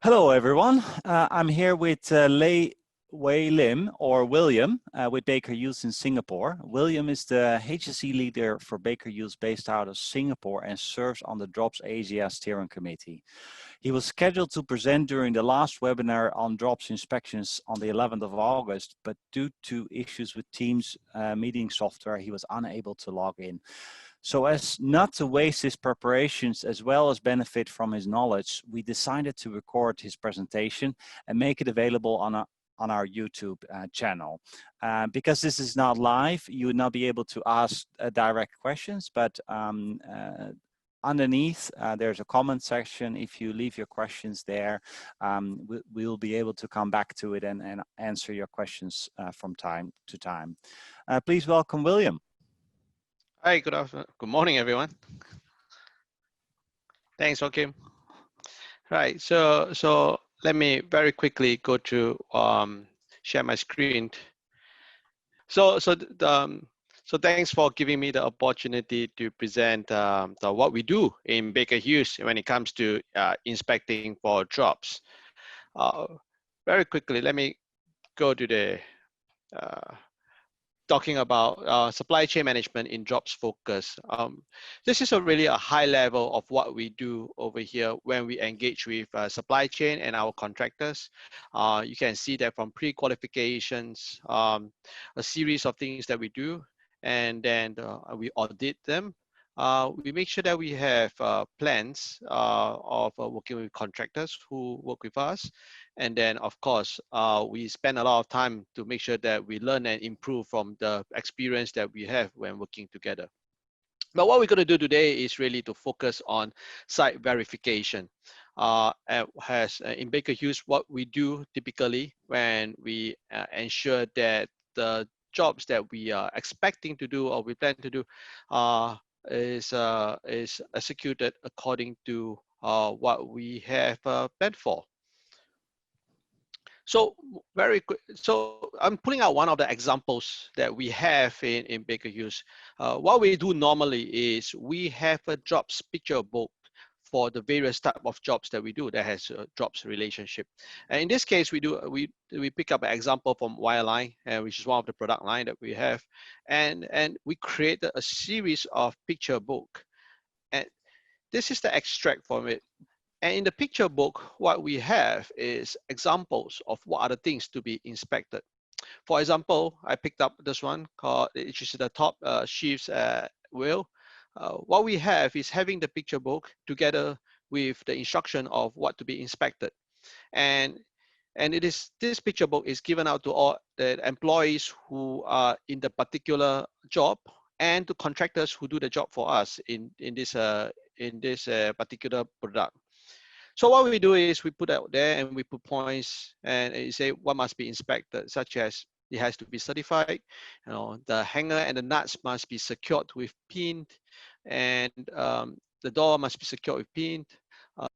Hello, everyone. I'm here with Lei Wei Lim, or William, with Baker Hughes in Singapore. William is the HSE leader for Baker Hughes based out of Singapore and serves on the Drops Asia Steering Committee. He was scheduled to present during the last webinar on drops inspections on the 11th of August, but due to issues with Teams meeting software, he was unable to log in. So as not to waste his preparations as well as benefit from his knowledge, we decided to record his presentation and make it available on our YouTube channel. Because this is not live, you would not be able to ask direct questions, but underneath there's a comment section. If you leave your questions there, we'll be able to come back to it and answer your questions from time to time. Please welcome William. Hi, good afternoon. Good morning, everyone. Thanks, Joachim. Right, so let me very quickly go to share my screen. So thanks for giving me the opportunity to present what we do in Baker Hughes when it comes to inspecting for drops. Very quickly, let me go to the talking about supply chain management in drops focus. This is really a high level of what we do over here when we engage with supply chain and our contractors. You can see that from pre-qualifications, a series of things that we do, and then we audit them. We make sure that we have plans of working with contractors who work with us. And then, of course, we spend a lot of time to make sure that we learn and improve from the experience that we have when working together. But what we're going to do today is really to focus on site verification. In Baker Hughes, what we do typically when we ensure that the jobs that we are expecting to do or we plan to do is executed according to what we have planned for. So very quick, so I'm putting out one of the examples that we have in Baker Hughes. What we do normally is we have a jobs picture book for the various type of jobs that we do that has a jobs relationship. And in this case, we pick up an example from wireline, which is one of the product line that we have, and we created a series of picture book, and this is the extract from it. And in the picture book, what we have is examples of what are the things to be inspected. For example, I picked up this one called, which is the top sheaves wheel. What we have is having the picture book together with the instruction of what to be inspected. And this picture book is given out to all the employees who are in the particular job and to contractors who do the job for us in this particular product. So what we do is we put out there and we put points and you say what must be inspected, such as it has to be certified, the hanger and the nuts must be secured with pin, and the door must be secured with pin,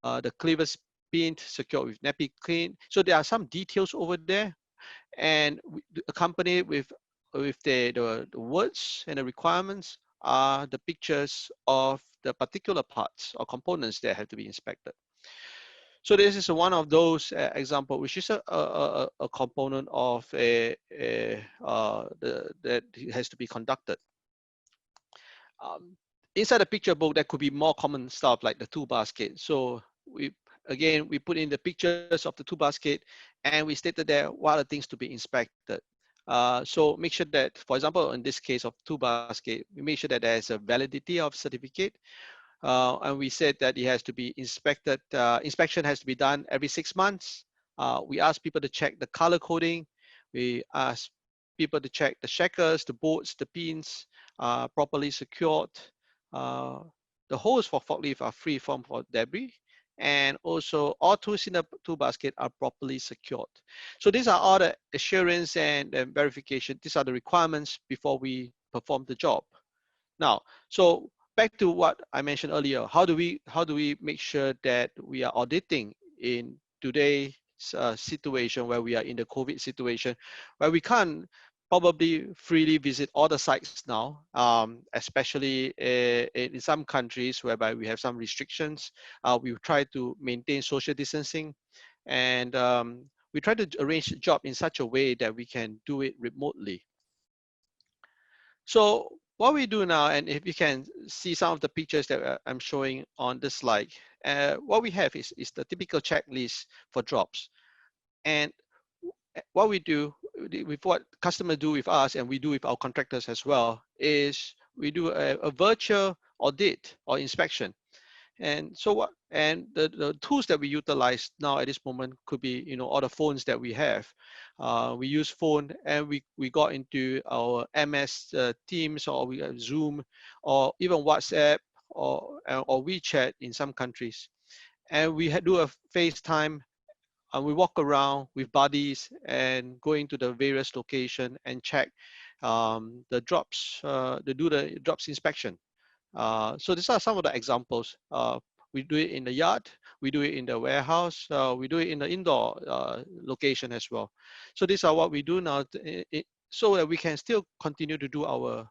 the cleavers pinned, secured with nappy clean. So there are some details over there, and accompanied with the words and the requirements are the pictures of the particular parts or components that have to be inspected. So this is one of those example, which is a component of that has to be conducted. Inside the picture book, there could be more common stuff like the tool basket. So we put in the pictures of the tool basket, and we stated there what are the things to be inspected. So make sure that, for example, in this case of tool basket, we make sure that there is a validity of certificate. And we said that it has to be inspected. Inspection has to be done every 6 months. We ask people to check the color coding. We ask people to check the checkers, the bolts, the pins properly secured. The holes for forklift are free from debris. And also all tools in the tool basket are properly secured. So these are all the assurance and verification. These are the requirements before we perform the job. Now, so back to what I mentioned earlier, how do we make sure that we are auditing in today's situation where we are in the COVID situation, where we can't probably freely visit all the sites now, especially in some countries whereby we have some restrictions. We try to maintain social distancing, and we try to arrange a job in such a way that we can do it remotely. So what we do now, and if you can see some of the pictures that I'm showing on this slide, what we have is the typical checklist for drops. And what we do with what customers do with us, and we do with our contractors as well, is we do a virtual audit or inspection. And so what, and the tools that we utilize now at this moment could be, all the phones that we have. We use phone, and we got into our MS Teams, or we have Zoom, or even WhatsApp, or WeChat in some countries. And we do a FaceTime, and we walk around with buddies and go into the various location and check the drops, do the drops inspection. So these are some of the examples. We do it in the yard, we do it in the warehouse, we do it in the indoor location as well. So these are what we do now, so that we can still continue to do our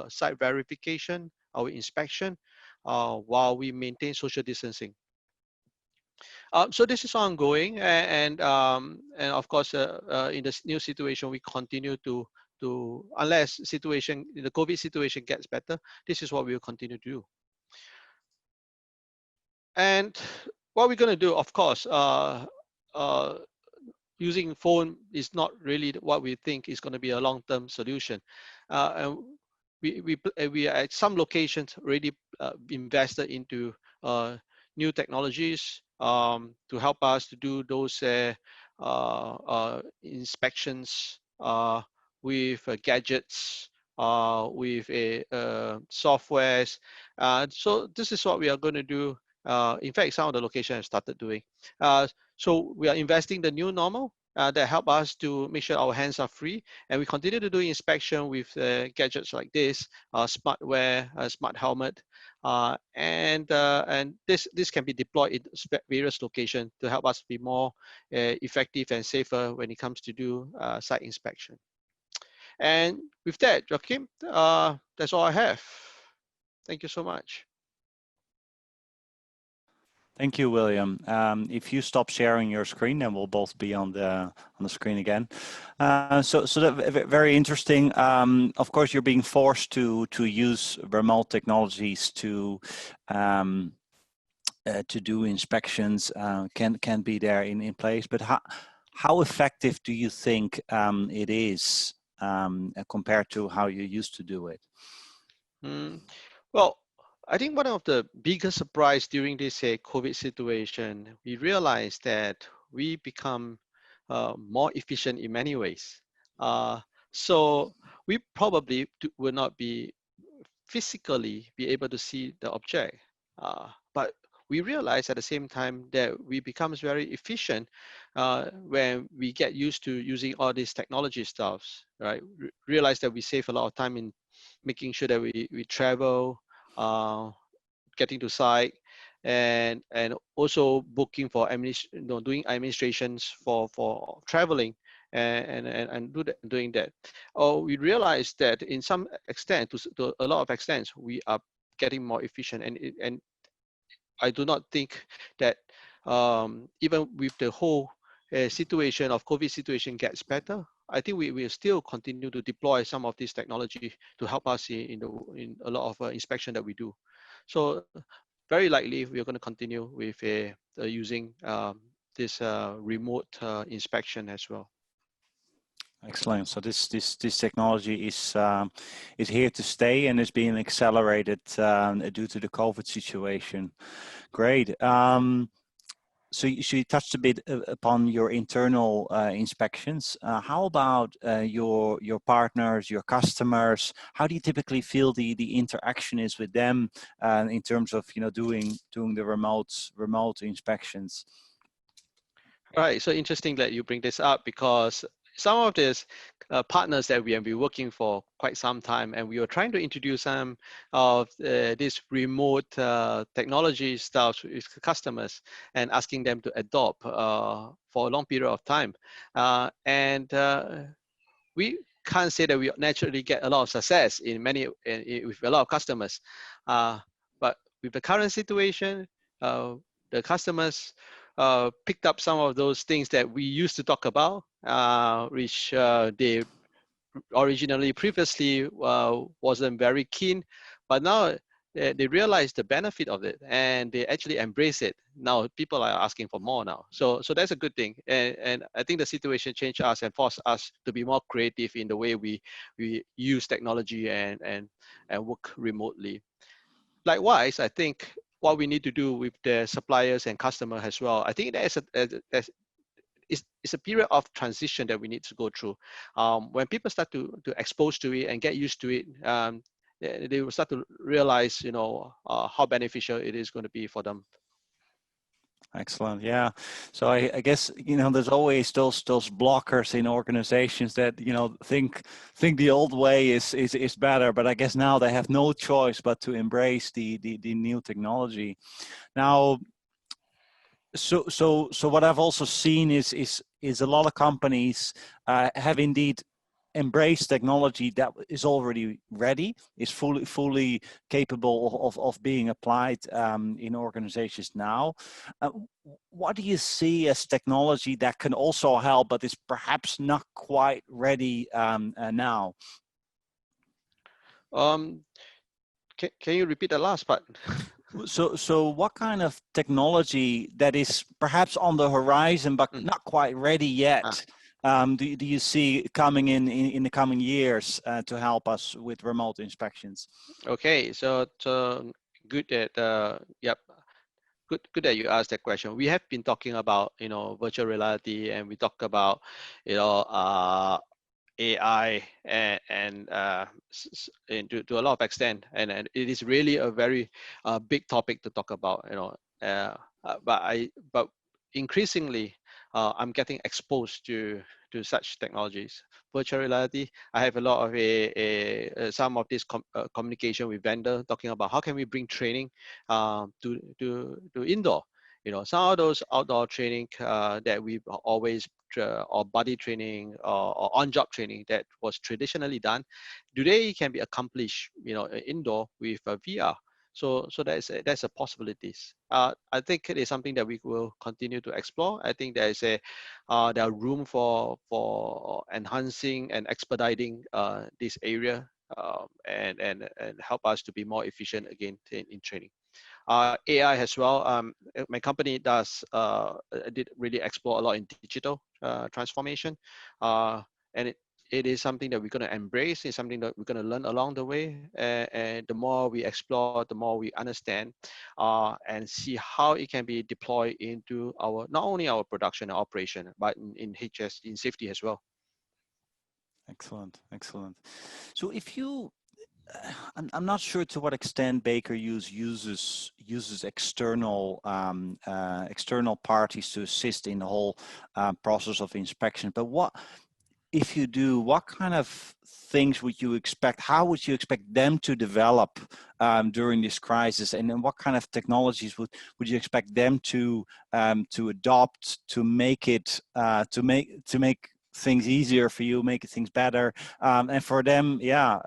site verification, our inspection, while we maintain social distancing. So this is ongoing, and of course, in this new situation, we continue to, unless the COVID situation gets better, this is what we will continue to do. And what we're going to do, of course, uh, using phone is not really what we think is going to be a long-term solution. And we are at some locations already invested into new technologies to help us to do those inspections with gadgets, with softwares. So this is what we are going to do. In fact, some of the locations have started doing. So we are investing the new normal that help us to make sure our hands are free, and we continue to do inspection with gadgets like this, smart wear, smart helmet, and this can be deployed in various locations to help us be more effective and safer when it comes to do site inspection. And with that, Joachim, that's all I have. Thank you so much. Thank you, William. If you stop sharing your screen, then we'll both be on the screen again. So that very interesting. Of course, you're being forced to use remote technologies to do inspections. Can be there in place, but how effective do you think it is compared to how you used to do it? Well, I think one of the biggest surprise during this COVID situation, we realized that we become more efficient in many ways. So we probably will not be physically be able to see the object, but we realize at the same time that we becomes very efficient when we get used to using all these technology stuffs, right? Realize that we save a lot of time in making sure that we travel, uh, getting to site, and also booking for doing administrations for traveling, and doing that. Oh, we realize that in some extent, to a lot of extents, we are getting more efficient, and I do not think that even with the whole situation of COVID situation gets better, I think we will still continue to deploy some of this technology to help us in a lot of inspection that we do. So very likely we're going to continue with using this remote inspection as well. Excellent. So this technology is here to stay and is being accelerated due to the COVID situation. Great. So you touched a bit upon your internal inspections. How about your partners, your customers? How do you typically feel the interaction is with them in terms of doing the remote inspections? Right. So interesting that you bring this up, because some of these partners that we have been working for quite some time, and we were trying to introduce some of this remote technology stuff with customers and asking them to adopt for a long period of time. And we can't say that we naturally get a lot of success with a lot of customers. But with the current situation, the customers picked up some of those things that we used to talk about, which they originally previously wasn't very keen, but now they realize the benefit of it and they actually embrace it. Now people are asking for more now. So that's a good thing. And I think the situation changed us and forced us to be more creative in the way we use technology and work remotely. Likewise, I think what we need to do with the suppliers and customer as well. I think there's it's a period of transition that we need to go through. When people start to expose to it and get used to it, they will start to realize, how beneficial it is going to be for them. Excellent. Yeah. So I guess, there's always those blockers in organizations that, think the old way is better, but I guess now they have no choice but to embrace the new technology. Now, so what I've also seen is a lot of companies have indeed embraced technology that is already ready, is fully capable of being applied in organizations now. Uh, what do you see as technology that can also help, but is perhaps not quite ready now? Can you repeat the last part? So what kind of technology that is perhaps on the horizon but not quite ready Ah, yet do you see coming in the coming years to help us with remote inspections? okay, so good that yep, good that you asked that question. We have been talking about virtual reality, and we talk about you know uh, AI and to a lot of extent, and it is really a very big topic to talk about. But increasingly, I'm getting exposed to such technologies. Virtual reality. I have a lot of some of this communication with vendor talking about how can we bring training to indoor. Some of those outdoor training that we've always or body training or on-job training that was traditionally done today can be accomplished indoor with VR. So that's a possibilities. I think it is something that we will continue to explore. I think there are room for enhancing and expediting this area, and help us to be more efficient again in training. AI as well. My company did really explore a lot in digital transformation, and it is something that we're going to embrace. It's something that we're going to learn along the way. And the more we explore, the more we understand, and see how it can be deployed into our not only our production and operation, but in HS in safety as well. Excellent. So if you I'm not sure to what extent Baker Hughes uses external parties to assist in the whole process of inspection. But what if you do? What kind of things would you expect? How would you expect them to develop during this crisis? And then what kind of technologies would you expect them to adopt to make it to make things easier for you, make things better, and for them, yeah.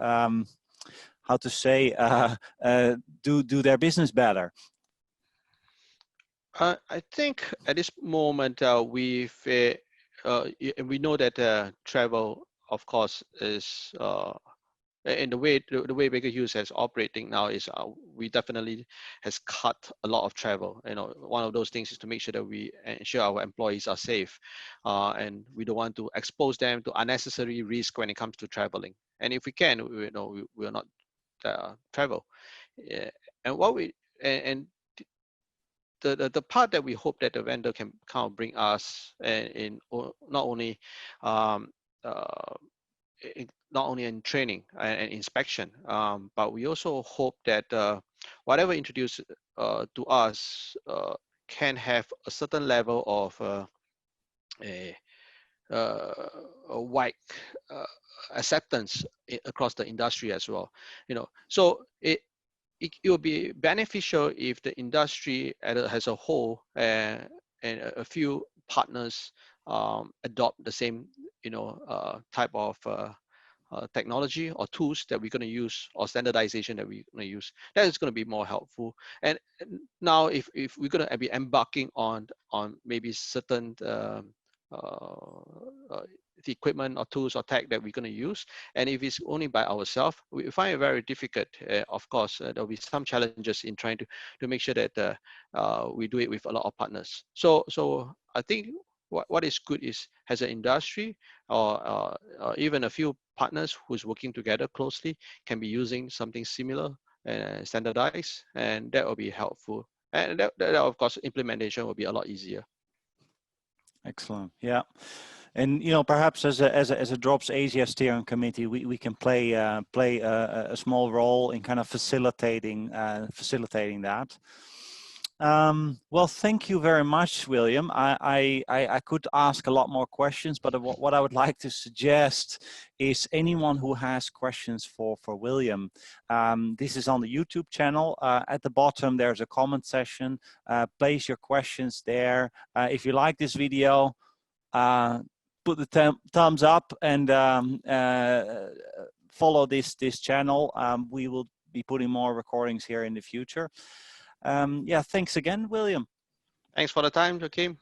How to say do their business better. I think at this moment we know that travel, of course, is and the way Baker Hughes has operating now is we definitely has cut a lot of travel. One of those things is to make sure that we ensure our employees are safe, and we don't want to expose them to unnecessary risk when it comes to traveling. And if we can, we will not travel. Yeah. And what we and the part that we hope that the vendor can kind of bring us not only um, uh, not only in training and inspection, but we also hope that whatever introduced to us can have a certain level of a, uh, a wide uh, acceptance across the industry as well. So it will be beneficial if the industry as a whole and a few partners adopt the same type of technology or tools that we're going to use, or standardization that we're going to use. That is going to be more helpful. And now, if we're going to be embarking on maybe certain the equipment or tools or tech that we're going to use, and if it's only by ourselves, we find it very difficult. Of course, there'll be some challenges in trying to make sure that we do it with a lot of partners. So I think what is good is, as an industry or even a few partners who's working together closely can be using something similar and standardized, and that will be helpful. And that of course, implementation will be a lot easier. Excellent. Yeah. And perhaps as a Drops Asia steering committee, we can play a small role in kind of facilitating that. Well, thank you very much, William. I could ask a lot more questions, but what I would like to suggest is anyone who has questions for William, this is on the YouTube channel. At the bottom, there's a comment section. Place your questions there. If you like this video, put the thumbs up and follow this channel. We will be putting more recordings here in the future. Yeah, thanks again, William. Thanks for the time, Joachim.